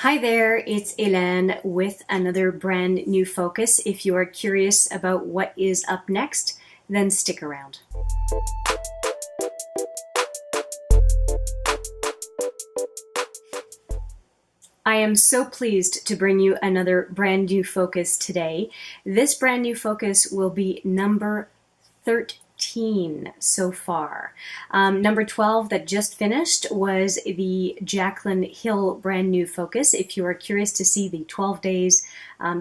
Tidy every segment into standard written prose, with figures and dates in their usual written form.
Hi there, it's Hélène with another brand new focus. If you are curious about what is up next, then stick around. I am so pleased to bring you another brand new focus today. This brand new focus will be number 13 so far. Number 12 that just finished was the Jaclyn Hill brand new focus. If you are curious to see the 12 days,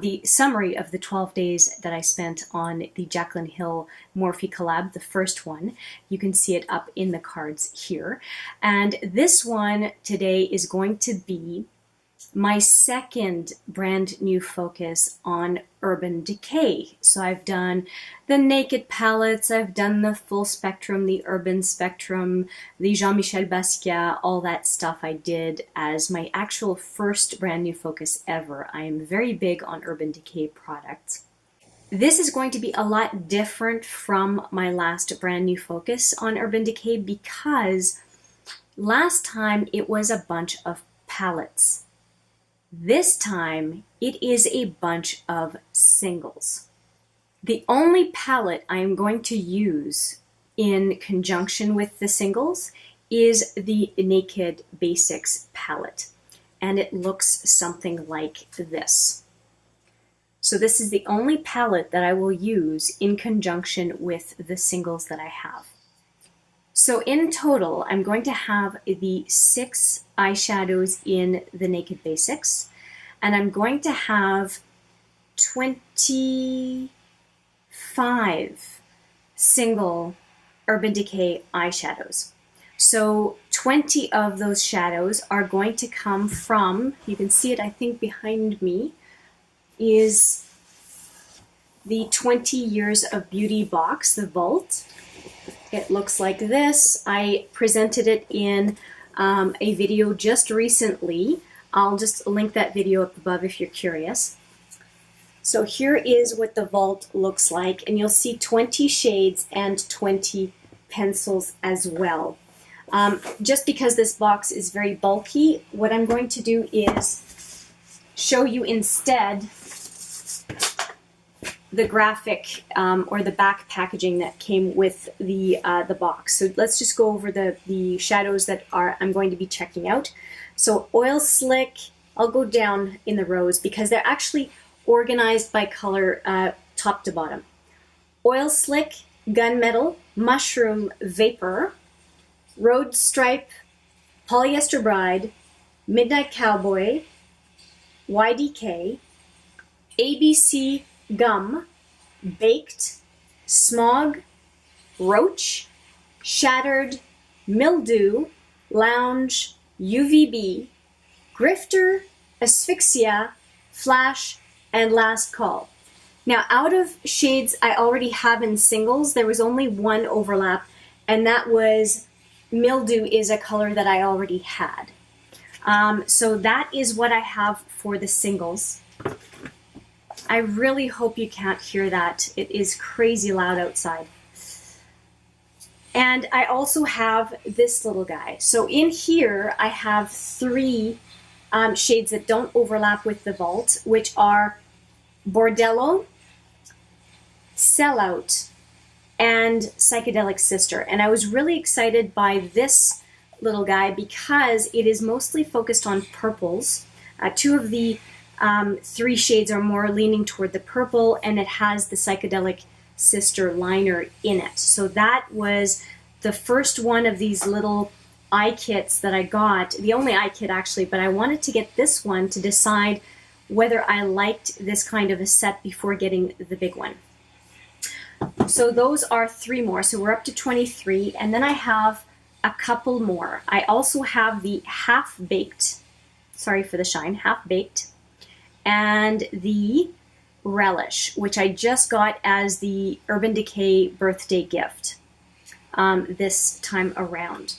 the summary of the 12 days that I spent on the Jaclyn Hill Morphe collab, the first one, you can see it up in the cards here. And this one today is going to be my second brand new focus on Urban Decay. So I've done the Naked palettes, I've done the full spectrum, the Urban spectrum, the Jean-Michel Basquiat, all that stuff I did as my actual first brand new focus ever. I am very big on Urban Decay products. This is going to be a lot different from my last brand new focus on Urban Decay because last time it was a bunch of palettes. This time, it is a bunch of singles. The only palette I am going to use in conjunction with the singles is the Naked Basics palette, and it looks something like this. So this is the only palette that I will use in conjunction with the singles that I have. So in total, I'm going to have the 6 eyeshadows in the Naked Basics, and I'm going to have 25 single Urban Decay eyeshadows. So 20 of those shadows are going to come from, you can see it I think behind me, is the 20 Years of Beauty box, the Vault. It looks like this. I presented it in a video just recently. I'll just link that video up above if you're curious. So here is what the Vault looks like, and you'll see 20 shades and 20 pencils as well. Just because this box is very bulky, what I'm going to do is show you instead the graphic or the back packaging that came with the box. So let's just go over the shadows that I'm going to be checking out. So Oil Slick, I'll go down in the rows because they're actually organized by color top to bottom. Oil Slick, Gunmetal, Mushroom Vapor, Road Stripe, Polyester Bride, Midnight Cowboy, YDK, ABC Gum, Baked, Smog, Roach, Shattered, Mildew, Lounge, UVB, Grifter, Asphyxia, Flash, and Last Call. Now, out of shades I already have in singles, there was only one overlap, and that was Mildew is a color that I already had. So that is what I have for the singles. I really hope you can't hear that. It is crazy loud outside. And I also have this little guy. So in here, I have 3 shades that don't overlap with the Vault, which are Bordello, Sellout, and Psychedelic Sister. And I was really excited by this little guy because it is mostly focused on purples. 2 of the 3 shades are more leaning toward the purple, and it has the Psychedelic Sister liner in it. So that was the first one of these little eye kits that I got, the only eye kit actually, but I wanted to get this one to decide whether I liked this kind of a set before getting the big one. So those are 3 more, so we're up to 23, and then I have a couple more. I also have the Half Baked, sorry for the shine, Half Baked, and the Relish, which I just got as the Urban Decay birthday gift this time around.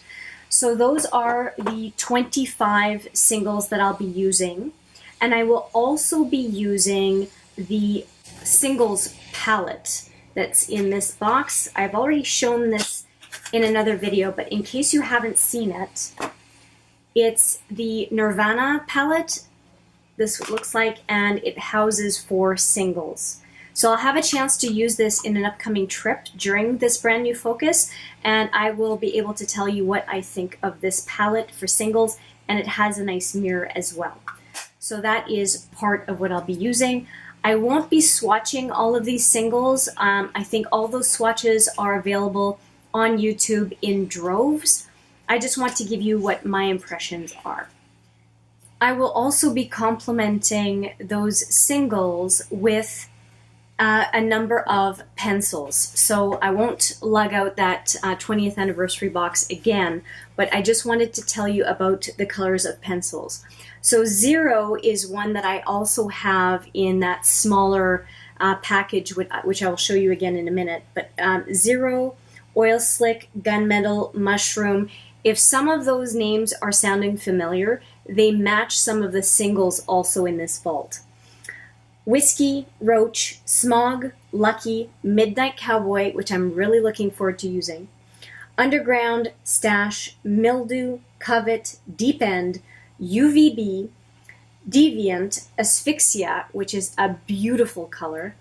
So those are the 25 singles that I'll be using, and I will also be using the singles palette that's in this box. I've already shown this in another video, but in case you haven't seen it, it's the Nirvana palette this looks like, and it houses 4 singles. So I'll have a chance to use this in an upcoming trip during this brand new focus, and I will be able to tell you what I think of this palette for singles, and it has a nice mirror as well. So that is part of what I'll be using. I won't be swatching all of these singles. I think all those swatches are available on YouTube in droves. I just want to give you what my impressions are. I will also be complementing those singles with a number of pencils. So I won't lug out that 20th anniversary box again, but I just wanted to tell you about the colors of pencils. So 0 is one that I also have in that smaller package, which I will show you again in a minute. But 0, Oil Slick, Gunmetal, Mushroom. If some of those names are sounding familiar, they match some of the singles also in this vault. Whiskey, Roach, Smog, Lucky, Midnight Cowboy, which I'm really looking forward to using. Underground, Stash, Mildew, Covet, Deep End, UVB, Deviant, Asphyxia, which is a beautiful color,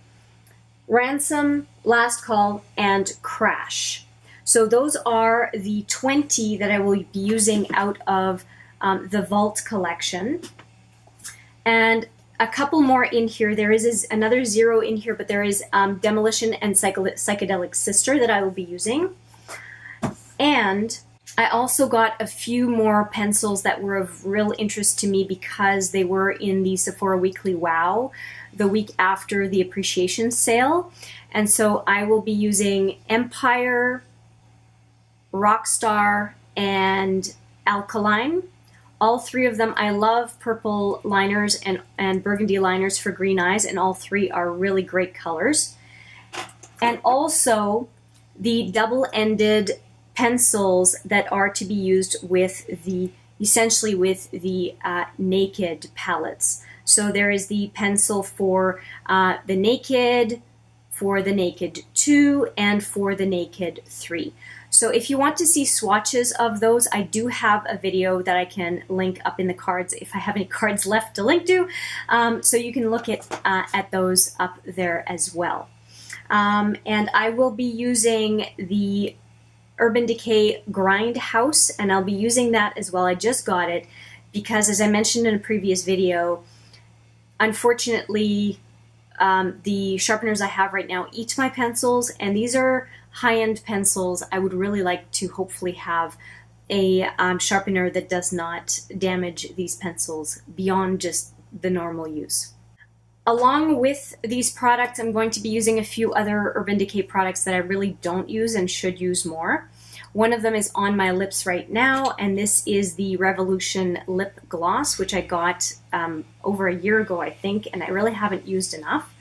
Ransom, Last Call, and Crash. So those are the 20 that I will be using out of the Vault collection. And a couple more in here. There is another 0 in here, but there is Demolition and Psychedelic Sister that I will be using. And I also got a few more pencils that were of real interest to me because they were in the Sephora Weekly Wow the week after the appreciation sale. And so I will be using Empire, Rockstar, and Alkaline. All 3 of them, I love purple liners and burgundy liners for green eyes, and all 3 are really great colors. And also the double-ended pencils that are to be used with essentially with the Naked palettes. So there is the pencil for the Naked, for the Naked 2, and for the Naked 3. So if you want to see swatches of those, I do have a video that I can link up in the cards if I have any cards left to link to. So you can look at those up there as well. And I will be using the Urban Decay Grindhouse, and I'll be using that as well. I just got it because, as I mentioned in a previous video, unfortunately, the sharpeners I have right now eat my pencils, and these are high-end pencils. I would really like to hopefully have a sharpener that does not damage these pencils beyond just the normal use. Along with these products, I'm going to be using a few other Urban Decay products that I really don't use and should use more. One of them is on my lips right now, and this is the Revolution Lip Gloss, which I got over a year ago, I think, and I really haven't used enough.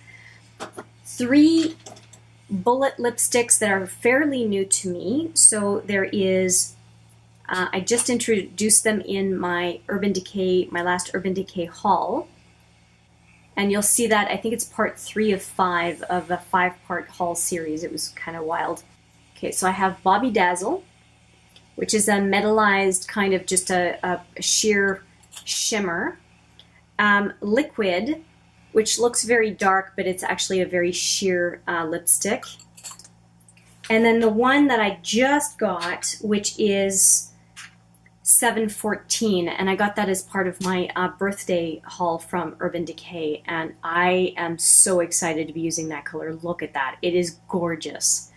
3 bullet lipsticks that are fairly new to me. So there is, I just introduced them in my last Urban Decay haul. And you'll see that, I think it's part 3 of 5 of a 5-part haul series. It was kind of wild. Okay, so I have Bobby Dazzle, which is a metallized kind of just a sheer shimmer. Liquid, which looks very dark, but it's actually a very sheer lipstick. And then the one that I just got, which is 714, and I got that as part of my birthday haul from Urban Decay, and I am so excited to be using that color. Look at that. It is gorgeous.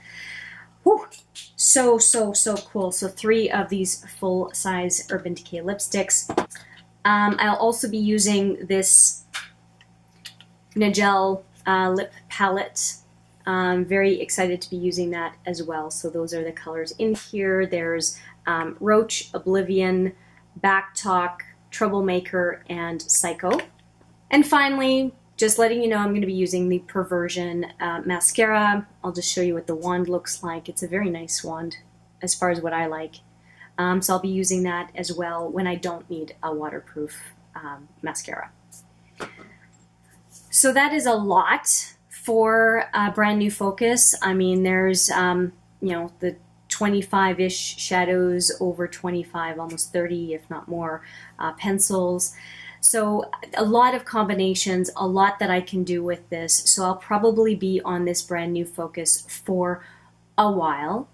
Whew. So, so, so cool. So 3 of these full-size Urban Decay lipsticks. I'll also be using this Nagel lip palette. I'm very excited to be using that as well. So those are the colors in here. There's Roach, Oblivion, Backtalk, Troublemaker, and Psycho. And finally, just letting you know, I'm going to be using the Perversion mascara. I'll just show you what the wand looks like. It's a very nice wand as far as what I like. So I'll be using that as well when I don't need a waterproof mascara. So that is a lot for a brand new focus. I mean, there's, you know, the 25-ish shadows, over 25, almost 30, if not more, pencils. So a lot of combinations, a lot that I can do with this. So I'll probably be on this brand new focus for a while.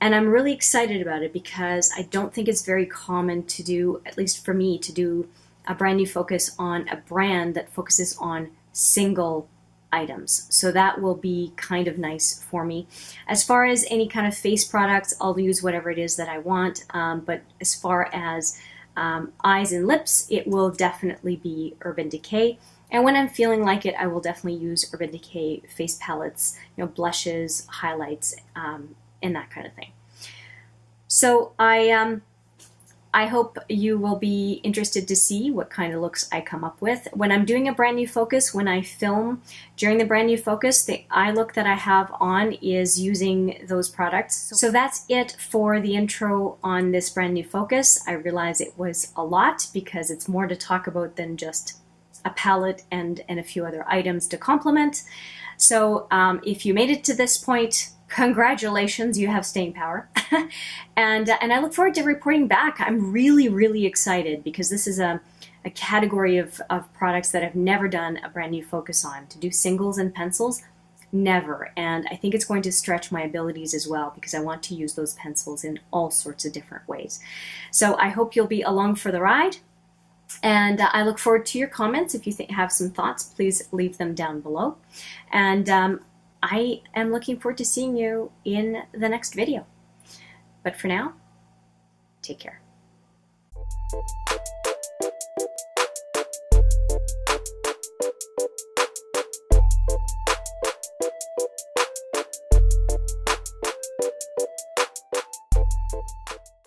And I'm really excited about it because I don't think it's very common to do, at least for me, to do a brand new focus on a brand that focuses on single items. So that will be kind of nice for me. As far as any kind of face products, I'll use whatever it is that I want. But as far as eyes and lips, it will definitely be Urban Decay. And when I'm feeling like it, I will definitely use Urban Decay face palettes, blushes, highlights, and that kind of thing. So I hope you will be interested to see what kind of looks I come up with. When I'm doing a brand new focus, when I film during the brand new focus, the eye look that I have on is using those products. So that's it for the intro on this brand new focus. I realize it was a lot because it's more to talk about than just a palette and a few other items to complement. So if you made it to this point, congratulations, you have staying power. and I look forward to reporting back. I'm really, really excited because this is a category of products that I've never done a brand new focus on. To do singles and pencils, never. And I think it's going to stretch my abilities as well because I want to use those pencils in all sorts of different ways. So I hope you'll be along for the ride. And I look forward to your comments. If you have some thoughts, please leave them down below. And I am looking forward to seeing you in the next video. But for now, take care.